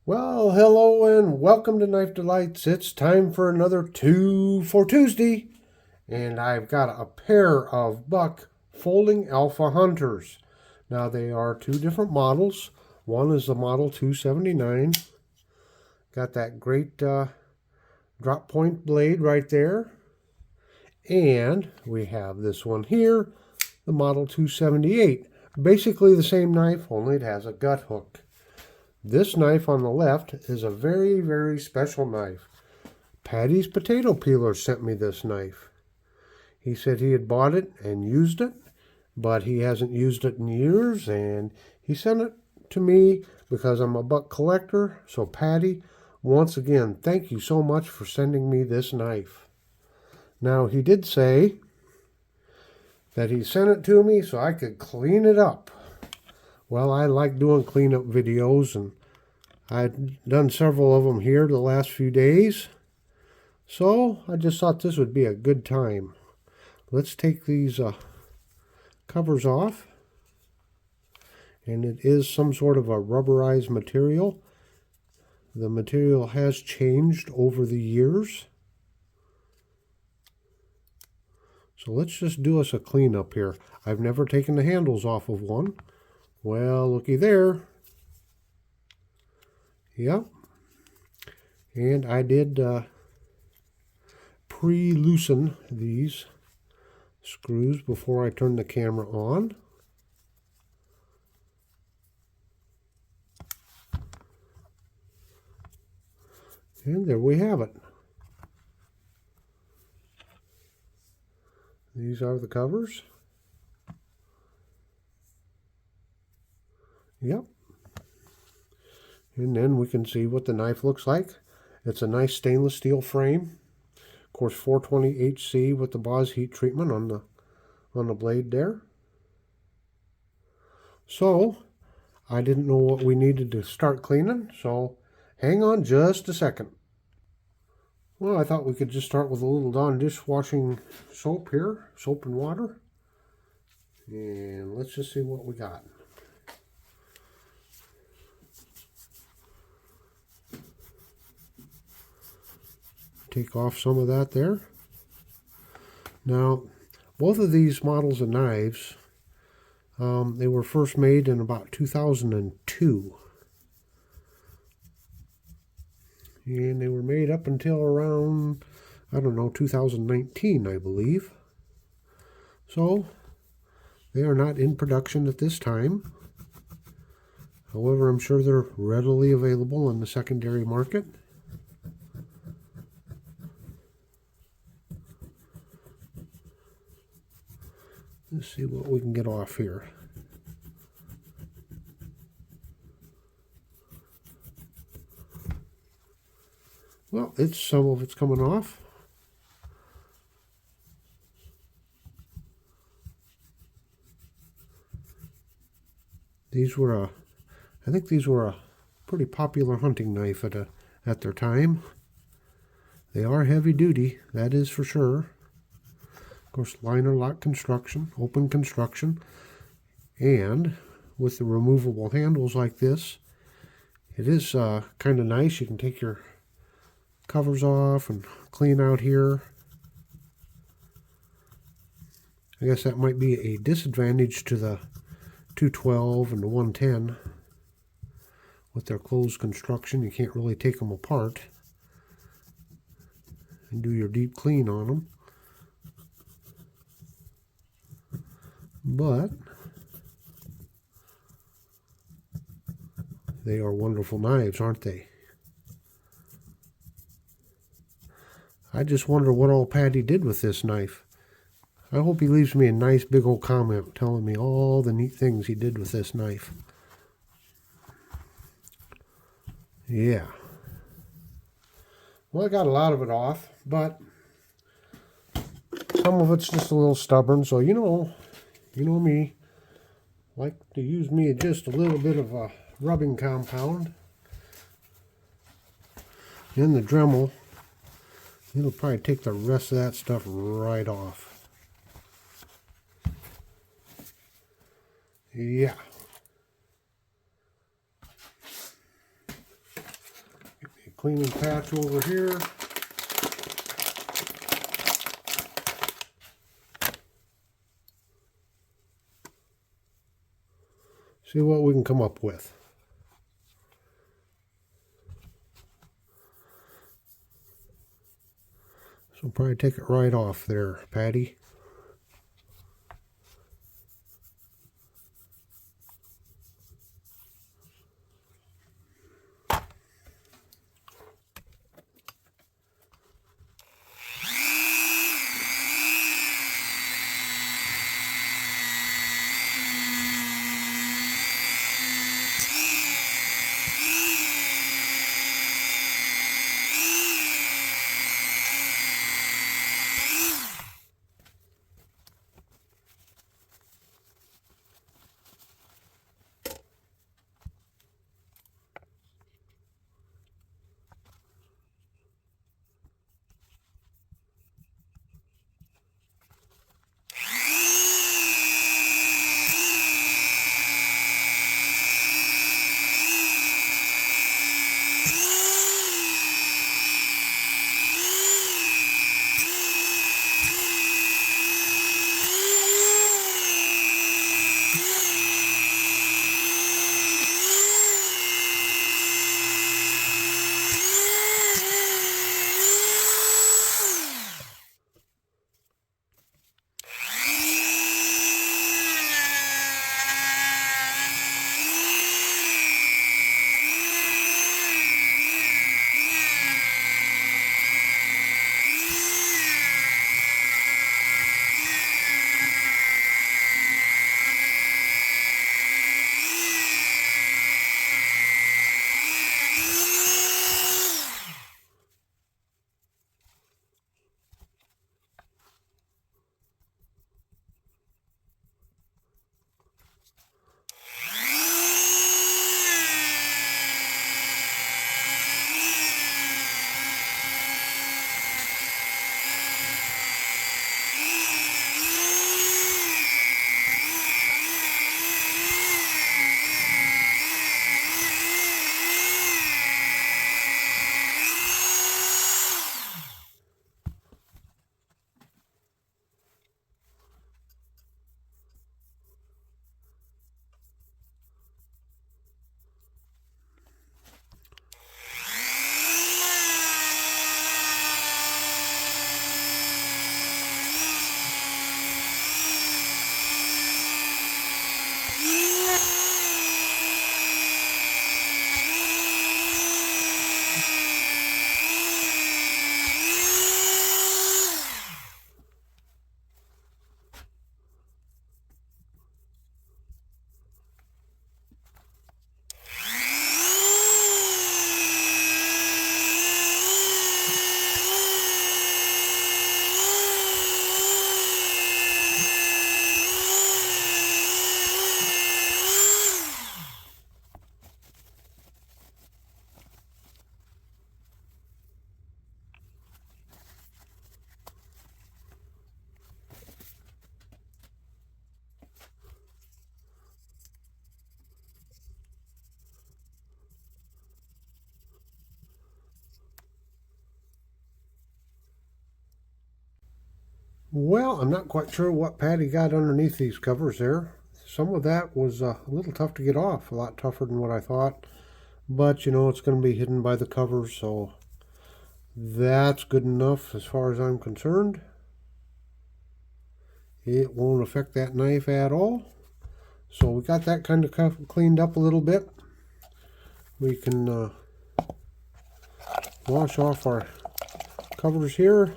Well, hello and welcome to Knife Delights. It's time for another 2 for Tuesday. And I've got a pair of buck folding alpha hunters. Now they are two different models. One is the model 279. Got that great drop point blade right there. And we have this one here, the model 278. Basically the same knife, only it has a gut hook. This knife on the left is a very, very special knife. Paddy's potato peeler sent me this knife. He said he had bought it and used it, but he hasn't used it in years, and he sent it to me because I'm a buck collector. So Paddy, once again, thank you so much for sending me this knife. Now, he did say that he sent it to me so I could clean it up. Well, I like doing cleanup videos, and I've done several of them here the last few days. So I just thought this would be a good time. Let's take these covers off. And it is some sort of a rubberized material. The material has changed over the years. So let's just do us a cleanup here. I've never taken the handles off of one. Well, looky there. Yep. And I did pre-loosen these screws before I turned the camera on. And there we have it. These are the covers. Yep. And then we can see what the knife looks like. It's a nice stainless steel frame. Of course, 420 HC with the Boss heat treatment on the blade there. So, I didn't know what we needed to start cleaning, so hang on just a second. Well, I thought we could just start with a little Dawn dishwashing soap here, soap and water. And let's just see what we got. Take off some of that there. Now, both of these models of knives, they were first made in about 2002. And they were made up until around, I don't know, 2019, I believe. So, they are not in production at this time. However, I'm sure they're readily available in the secondary market. Let's see what we can get off here. Well, some of it's coming off. I think these were a pretty popular hunting knife at their time. They are heavy duty, that is for sure. Of course, liner lock construction, open construction, and with the removable handles like this, it is kind of nice. You can take your covers off and clean out here. I guess that might be a disadvantage to the 212 and the 110. With their closed construction, you can't really take them apart and do your deep clean on them. But they are wonderful knives, aren't they? I just wonder what old Paddy did with this knife. I hope he leaves me a nice big old comment telling me all the neat things he did with this knife. Yeah. Well, I got a lot of it off, but some of it's just a little stubborn, so you know me, like to use me just a little bit of a rubbing compound in the Dremel. It'll probably take the rest of that stuff right off. Yeah. cleaning patch over here. See what we can come up with. So we'll probably take it right off there, Paddy. Well, I'm not quite sure what Paddy got underneath these covers there. Some of that was a little tough to get off, a lot tougher than what I thought. But, you know, it's going to be hidden by the covers, so that's good enough as far as I'm concerned. It won't affect that knife at all. So we got that kind of cleaned up a little bit. We can wash off our covers here.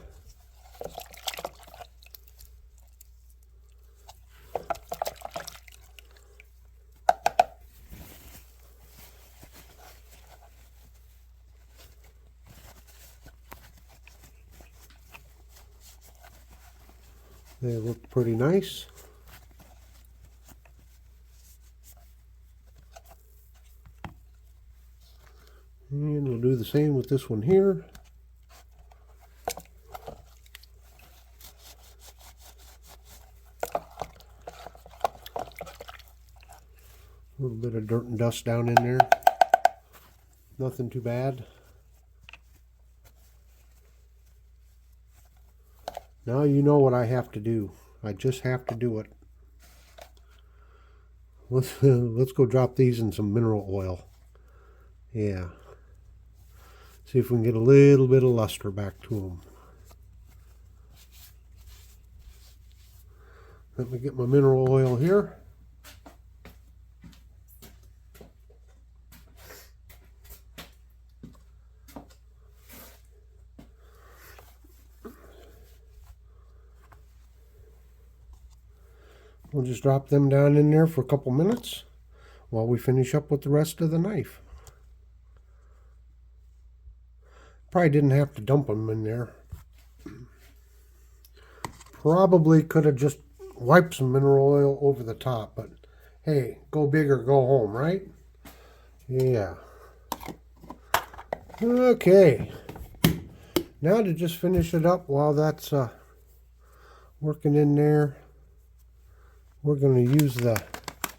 They look pretty nice. And we'll do the same with this one here. A little bit of dirt and dust down in there. Nothing too bad. Now you know what I have to do. I just have to do it. Let's go drop these in some mineral oil. Yeah. See if we can get a little bit of luster back to them. Let me get my mineral oil here. We'll just drop them down in there for a couple minutes while we finish up with the rest of the knife. Probably didn't have to dump them in there. Probably could have just wiped some mineral oil over the top, but hey, go big or go home, right? Yeah. Okay. Now to just finish it up while that's working in there, we're going to use the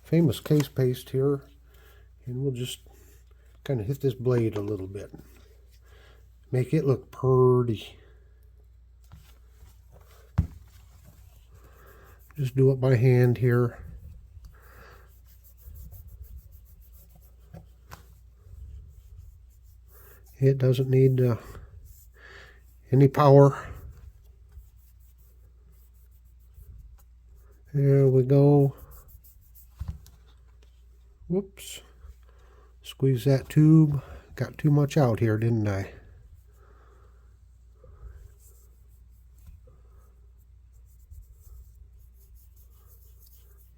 famous case paste here, and we'll just kind of hit this blade a little bit. Make it look pretty. Just do it by hand here. It doesn't need any power. There we go. Whoops. Squeeze that tube. Got too much out here, didn't I?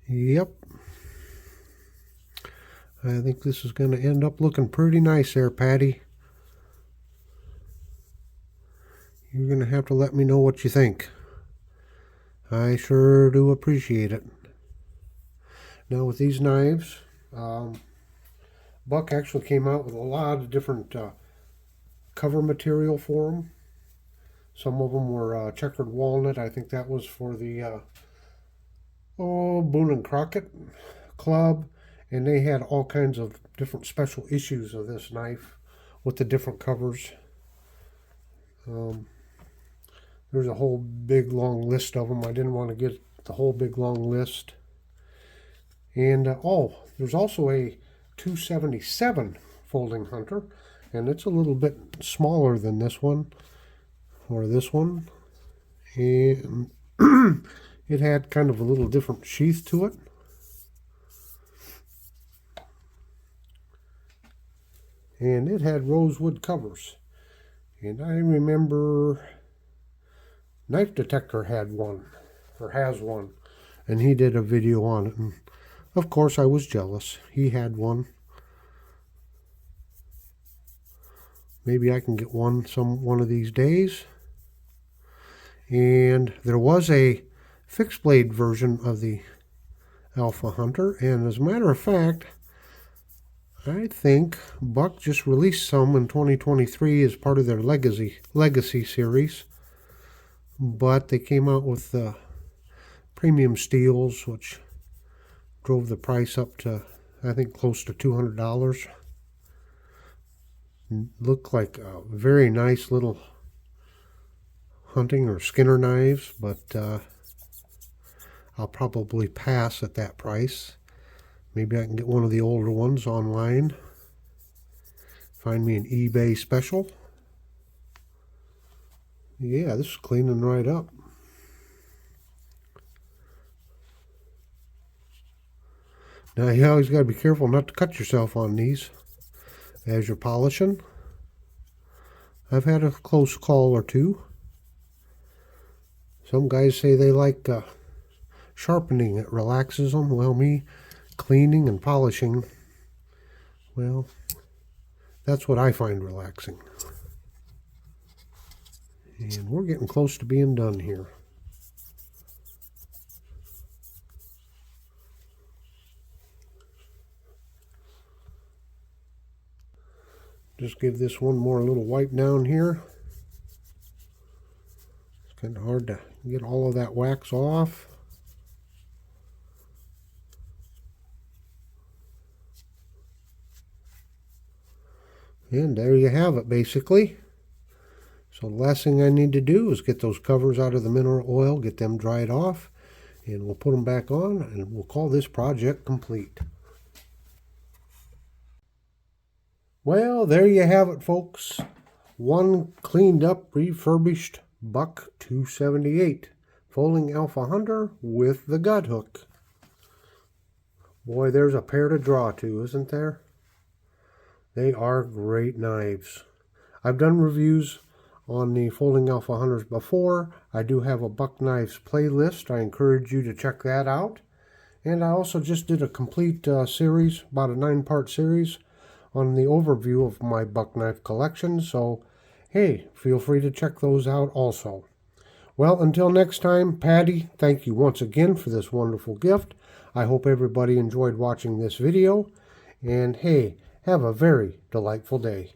Yep. I think this is going to end up looking pretty nice there, Paddy. You're going to have to let me know what you think. I sure do appreciate it. Now with these knives, Buck actually came out with a lot of different cover material for them. Some of them were checkered walnut. I think that was for the Boone and Crockett Club. And they had all kinds of different special issues of this knife with the different covers. There's a whole big long list of them. I didn't want to get the whole big long list. And there's also a 277 folding hunter, and it's a little bit smaller than this one or this one. And it had kind of a little different sheath to it. And it had rosewood covers. And I remember Knife Detector had one, or has one, and he did a video on it. And of course I was jealous. He had one. Maybe I can get one of these days. And there was a fixed blade version of the Alpha Hunter, and as a matter of fact, I think Buck just released some in 2023 as part of their Legacy series. But they came out with premium steels, which drove the price up to, I think, close to $200. Look like very nice little hunting or skinner knives, but I'll probably pass at that price. Maybe I can get one of the older ones online. Find me an eBay special. Yeah, this is cleaning right up. Now you always got to be careful not to cut yourself on these as you're polishing. I've had a close call or two. Some guys say they like sharpening. It relaxes them. Well, me cleaning and polishing, well, that's what I find relaxing. And we're getting close to being done here. Just give this one more little wipe down here. It's kind of hard to get all of that wax off. And there you have it, basically. So the last thing I need to do is get those covers out of the mineral oil, get them dried off, and we'll put them back on, and we'll call this project complete. Well, there you have it, folks. One cleaned up, refurbished Buck 278 folding alpha hunter with the gut hook. Boy, there's a pair to draw to, isn't there? They are great knives. I've done reviews on the folding alpha hunters before. I do have a Buck Knives playlist. I encourage you to check that out. And I also just did a complete series, about a 9-part series, on the overview of my Buck Knife collection. So, hey, feel free to check those out also. Well, until next time, Paddy, thank you once again for this wonderful gift. I hope everybody enjoyed watching this video. And hey, have a very delightful day.